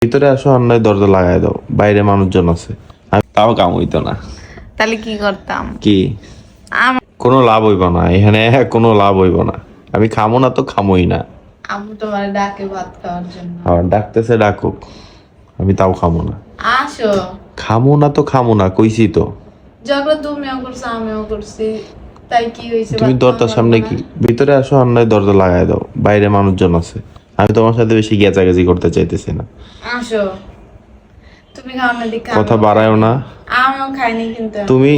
ভিতরে আসো, আর নয় দরজা লাগাই দাও, বাইরে মানুষজন আছে। আমি তাও কাম হইতো না। তাহলে কি করতাম? কি কোনো লাভ হইব না এখানে, কোনো লাভ হইব না। আমি খামো না তো খামোই না। আম্মু তোমার ডাকে ভাত খাওয়ার জন্য। আর ডাকতেছে ডাকুক, আমি তাও খামো না। আসো। খামো না তো খামো না, কইছি তো। ঝগড়া তুমিও করছো আমিও করছি, তাই কি হয়েছে? তুমি দরজার সামনে কি ভিতরে আসো, আর নয় দরজা লাগাই দাও, বাইরে মানুষজন আছে। আমি তোমার সাথে বেশি গেচাগেচি করতে চাইতেছি না। আসো। তুমি খাও না দিকে কথা বাড়ায়ও না। আমিও খাইনি কিন্তু। তুমি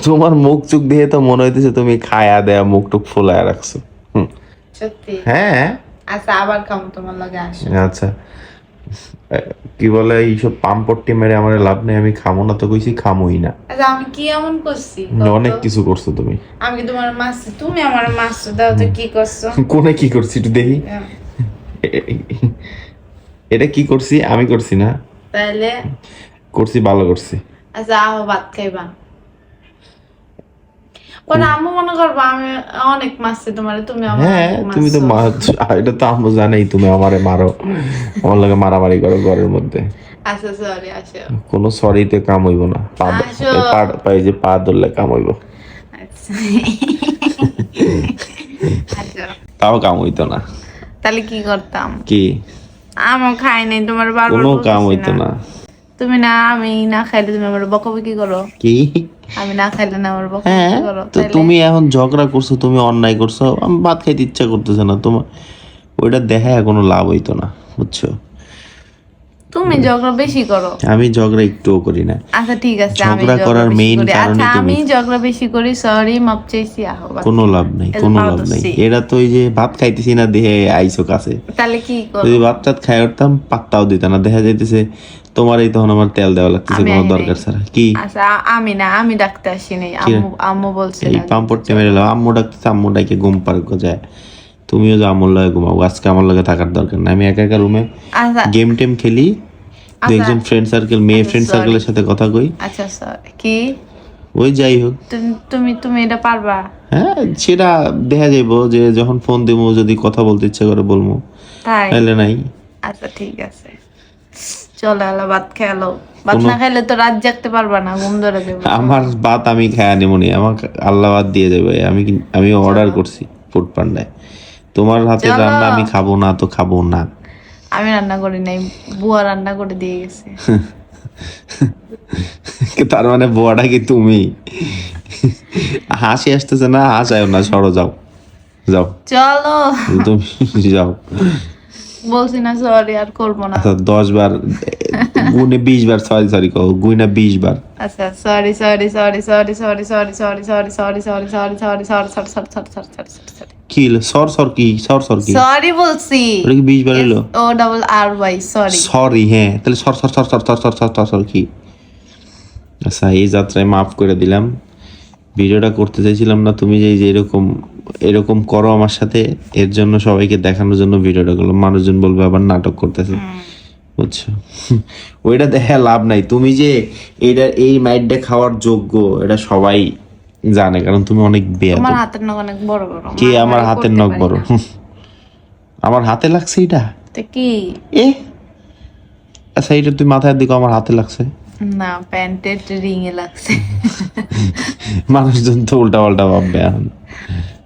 তোমার মুখ চুখ দিয়ে তো মনে হইতেছে তুমি খায়া দেয়া মুখ টুক ফুলায় রাখছো। সত্যি? হ্যাঁ। আচ্ছা আবার খাবো তোমার লগে, আসো। আচ্ছা, কি বলে এইসব পাম্পট্টি মেরে আমার লাভ নেই। আমি খামো না তো কইছি, খামোই না। আচ্ছা আমি কি এমন করছি? অনেক কিছু করছো তুমি। আমি কি তোমার মারছি? তুমি আমার মারছো, দাও তো কি করছো? কোনে কি করছি একটু দেখি। এটা কি করছি? আমি করছি না। তাইলে করছি, ভালো করছি। আচ্ছা আহ ভাত খাইবা। কোন আম্মু মনে করবো আমি অনেক মারছি তোমারে, তুমি আমার হ্যাঁ, তুমি তো এটা তো আম্মু জানেই তুমি আমারে মারো, আমার লগে মারামারি করো ঘরের মধ্যে। আচ্ছা সরি, আসো। কোনো সরিতে কাম হইব না। আসো। পাই যে পা ধরলে কাম হইব। আচ্ছা আসো। তাও কাম হইতো না। তাহলে কি করতাম? কি আমি খাই নাই, তোমার বারবার কোনো কাম বলতেছি হইতো না। তুমি না, আমি না খাইলে তুমি আমার বকাবকি করো। কি আমি না খাইলে না আমার হ্যাঁ, বকাবকি করো। তো তুমি এখন ঝগড়া করছো, তুমি অন্যায় করছো, আমি ভাত খাইতে ইচ্ছা করতেছে না তোমার, ওইটা দেখায় কোনো লাভ হইতো না, বুঝছো? তুমি ঝগড়া বেশি করো। আমি ঝগড়া একটুও করি না। আচ্ছা ঠিক আছে, আমি ঝগড়া করার বেশি মেইন করি। কারণই আচ্ছা আমি তুমি। ঝগড়া বেশি করি, সরি, মাপ চাইছি, আহো বাদ। কোনো লাভ নাই, এই যে কোনো ভালো লাভ নাই। ধরছি। এরা তো ওই যে ভাত খাইতেছি না দেহে আইসো কাছে। তাহলে কি করো? যদি ভাত টাত খাই উঠতাম পাত্তাও দিত না, দেখা যাইতেছে তোমারই তখন আমার তেল দেওয়া লাগতেছে আমি কোনো আহি দরকার নাই। ছাড়া। কি আচ্ছা আমি না, আমি ডাকতে আসি নাই, আম্মু আম্মু বলছে এই পাম্পট্টি মেরে এলাম, আম্মু ডাকতেছে, আম্মু ডাকে ঘুম পার্ক যায়। তুমিও যে আম্মুর লগে ঘুমাও, আজকে আমার লগে থাকার দরকার না। আমি একা একা রুমে আচ্ছা গেম টেম খেলি, একজন ফ্রেন্ড সার্কেল, মেয়ে ফ্রেন্ড সার্কেলের সাথে কথা কই। আচ্ছা সরি। কি ওই যাই হোক, তুমি তুমি এটা পারবা? হ্যাঁ সেটা দেখা যাইবো যে যখন ফোন দিব, যদি কথা বলতে ইচ্ছা করে বলবো, তাই? তাইলে নাই। আচ্ছা ঠিক আছে, চলো এলা ভাত খেলো। ভাত না খাইলে তো রাত জাগতে পারবা না, ঘুম ধরে যাবে। আমার ভাত আমি খায়া নিমুনি, আমাকে আল্লাহ ভাত দিয়ে যাবে। আমি অর্ডার করছি ফুড পান্ডায়। তোমার হাতের চলো। রান্না আমি খাবো না তো খাবো না। আমি রান্না করি নাই, বুয়া রান্না করে দিয়ে গেছে। তার মানে বোয়াটা কি তুমি? হাসি আসতেছে না, হাসায়ও না, সরো যাও যাও, চলো। তুমি যাও। বলছি না সরি, আর করবো না। আচ্ছা 10 বার গুনে 20 বার সরি সরি কও, গুইনা 20 বার। আচ্ছা sorry sorry sorry sorry sorry sorry sorry sorry sorry sorry sorry sorry sorry sorry sorry sorry sorry sorry sorry কি সর সর কি সর সর কি? সরি বলছি। ওটা কি 20 বার হলো? ও ডাবল আর ওয়াই, সরি। সরি, হ্যাঁ তাহলে সর সর সর সর সর সর সর সর সর কি? আচ্ছা এই যাত্রায় মাফ করে দিলাম। ভিডিওটা করতে চাইছিলাম না, তুমি যে এরকম এরকম করো আমার সাথে, এর জন্য সবাইকে দেখানোর জন্য ভিডিওটা করলাম। মানুষজন বলবে আবার নাটক করতেছে, বুঝছো? ওইটা দেখা লাভ নাই। তুমি যে এই মাইটটা খাওয়ার যোগ্য এটা সবাই জানে, কারণ তুমি অনেক বেয়াদব। আমার হাতের নখ অনেক বড় বড়। কি আমার হাতের নখ বড়? আমার হাতে লাগছে এটা? তো কি? এ আচ্ছা এটা তুই মাথায় দিকে আমার হাতে লাগছে না, প্যান্টের রিং এ লাগছে। মানুষজন তো উল্টা পাল্টা ভাববে এখন।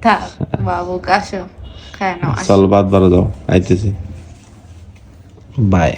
থাক বাবু, আসো খায় নাও। চল বাদ বারো দাও, আইতেছি, বাই।